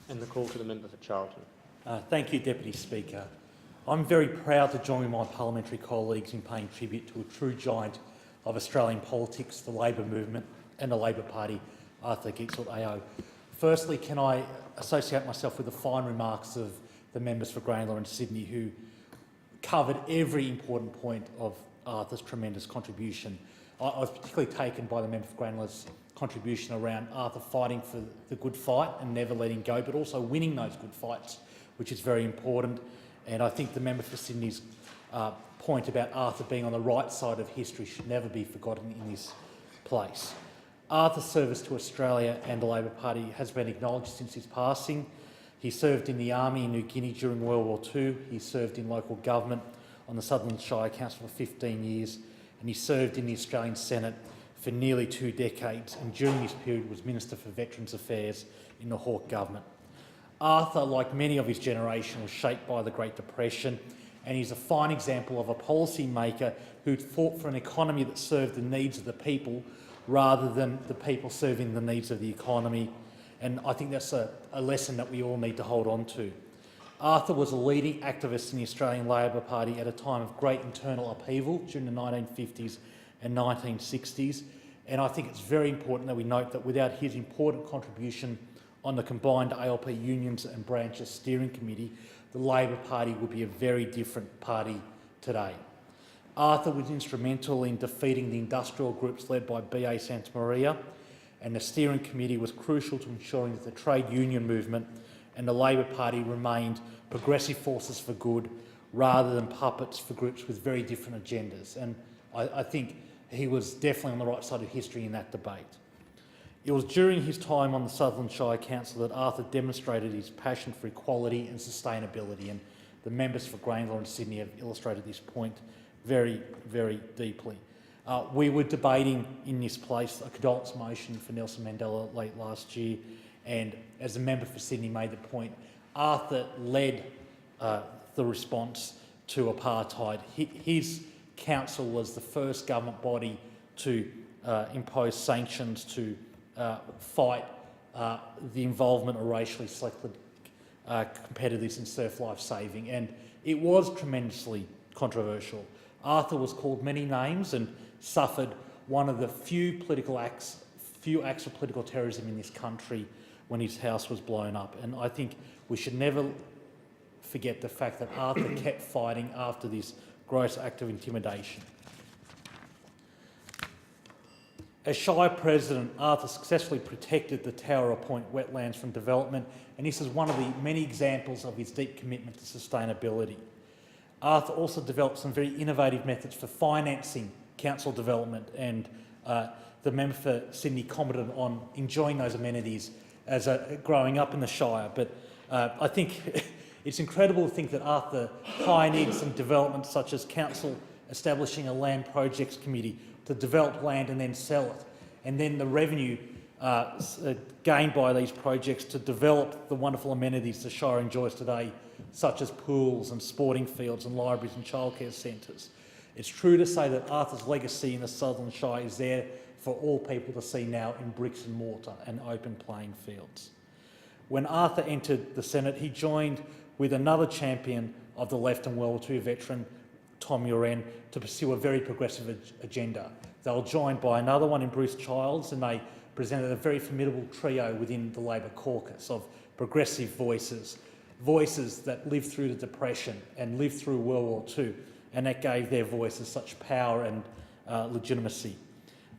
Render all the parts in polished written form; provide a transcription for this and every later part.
And the call to the member for Charlton. Thank you, Deputy Speaker. I'm very proud to join my parliamentary colleagues in paying tribute to a true giant of Australian politics, the Labor movement and the Labor Party, Arthur Gietzelt AO. Firstly, can I associate myself with the fine remarks of the members for Grayndler and Sydney who covered every important point of Arthur's tremendous contribution. I was particularly taken by the member for Grayndler's contribution around Arthur fighting for the good fight and never letting go, but also winning those good fights, which is very important. And I think the member for Sydney's point about Arthur being on the right side of history should never be forgotten in this place. Arthur's service to Australia and the Labor Party has been acknowledged since his passing. He served in the Army in New Guinea during World War II. He served in local government on the Southern Shire Council for 15 years, and he served in the Australian Senate for nearly 2 decades, and during this period was Minister for Veterans Affairs in the Hawke government. Arthur, like many of his generation, was shaped by the Great Depression, and he's a fine example of a policy maker who fought for an economy that served the needs of the people rather than the people serving the needs of the economy. And I think that's a lesson that we all need to hold on to. Arthur was a leading activist in the Australian Labor Party at a time of great internal upheaval during the 1950s and 1960s, and I think it's very important that we note that without his important contribution on the combined ALP Unions and Branches Steering Committee, the Labor Party would be a very different party today. Arthur was instrumental in defeating the industrial groups led by B.A. Santamaria, and the Steering Committee was crucial to ensuring that the trade union movement and the Labor Party remained progressive forces for good rather than puppets for groups with very different agendas. And I think he was definitely on the right side of history in that debate. It was during his time on the Southern Shire Council that Arthur demonstrated his passion for equality and sustainability, and the members for Grayndler and Sydney have illustrated this point very, very deeply. We were debating in this place a condolence motion for Nelson Mandela late last year, and as the member for Sydney made the point, Arthur led the response to apartheid. His council was the first government body to impose sanctions to fight the involvement of racially selected competitors in surf life saving, and it was tremendously controversial. Arthur was called many names and suffered one of the few acts of political terrorism in this country when his house was blown up. And I think we should never forget the fact that Arthur kept fighting after this gross act of intimidation. As Shire President, Arthur successfully protected the Towera Point wetlands from development, and this is one of the many examples of his deep commitment to sustainability. Arthur also developed some very innovative methods for financing council development, and the member for Sydney commented on enjoying those amenities as growing up in the Shire. But I think it's incredible to think that Arthur pioneered some developments such as council establishing a land projects committee to develop land and then sell it, and then the revenue gained by these projects to develop the wonderful amenities the Shire enjoys today, such as pools and sporting fields and libraries and childcare centres. It's true to say that Arthur's legacy in the Southern Shire is there for all people to see now in bricks and mortar and open playing fields. When Arthur entered the Senate, he joined with another champion of the left and World War II veteran, Tom Uren, to pursue a very progressive agenda. They were joined by another one in Bruce Childs, and they presented a very formidable trio within the Labor caucus of progressive voices that lived through the Depression and lived through World War II, and that gave their voices such power and legitimacy.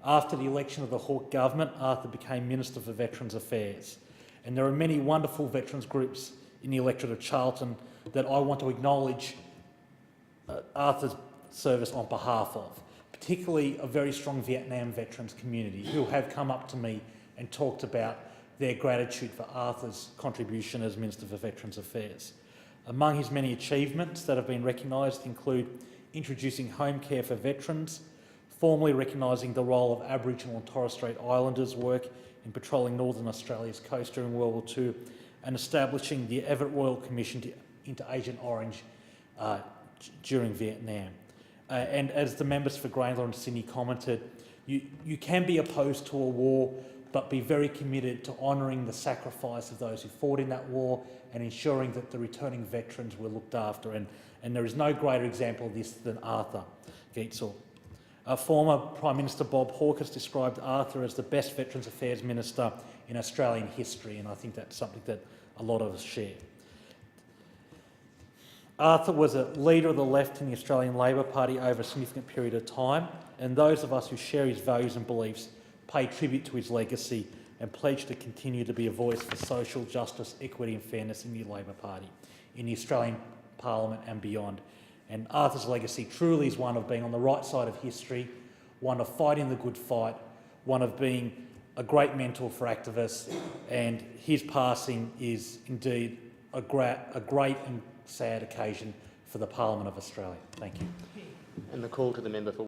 After the election of the Hawke government, Arthur became Minister for Veterans Affairs, and there are many wonderful veterans groups in the electorate of Charlton that I want to acknowledge Arthur's service on behalf of, particularly a very strong Vietnam veterans community who have come up to me and talked about their gratitude for Arthur's contribution as Minister for Veterans Affairs. Among his many achievements that have been recognised include introducing home care for veterans, formally recognising the role of Aboriginal and Torres Strait Islanders' work in patrolling Northern Australia's coast during World War II, and establishing the Everett Royal Commission into Agent Orange during Vietnam. And as the members for Grayndler and Sydney commented, you can be opposed to a war but be very committed to honouring the sacrifice of those who fought in that war and ensuring that the returning veterans were looked after. And there is no greater example of this than Arthur Gietzelt. Former Prime Minister Bob Hawke has described Arthur as the best Veterans Affairs Minister in Australian history, and I think that's something that a lot of us share. Arthur was a leader of the left in the Australian Labor Party over a significant period of time, and those of us who share his values and beliefs pay tribute to his legacy and pledge to continue to be a voice for social justice, equity and fairness in the Labor Party, in the Australian Parliament and beyond. And Arthur's legacy truly is one of being on the right side of history, one of fighting the good fight, one of being a great mentor for activists, and his passing is indeed a great and sad occasion for the Parliament of Australia. Thank you. And the call to the member for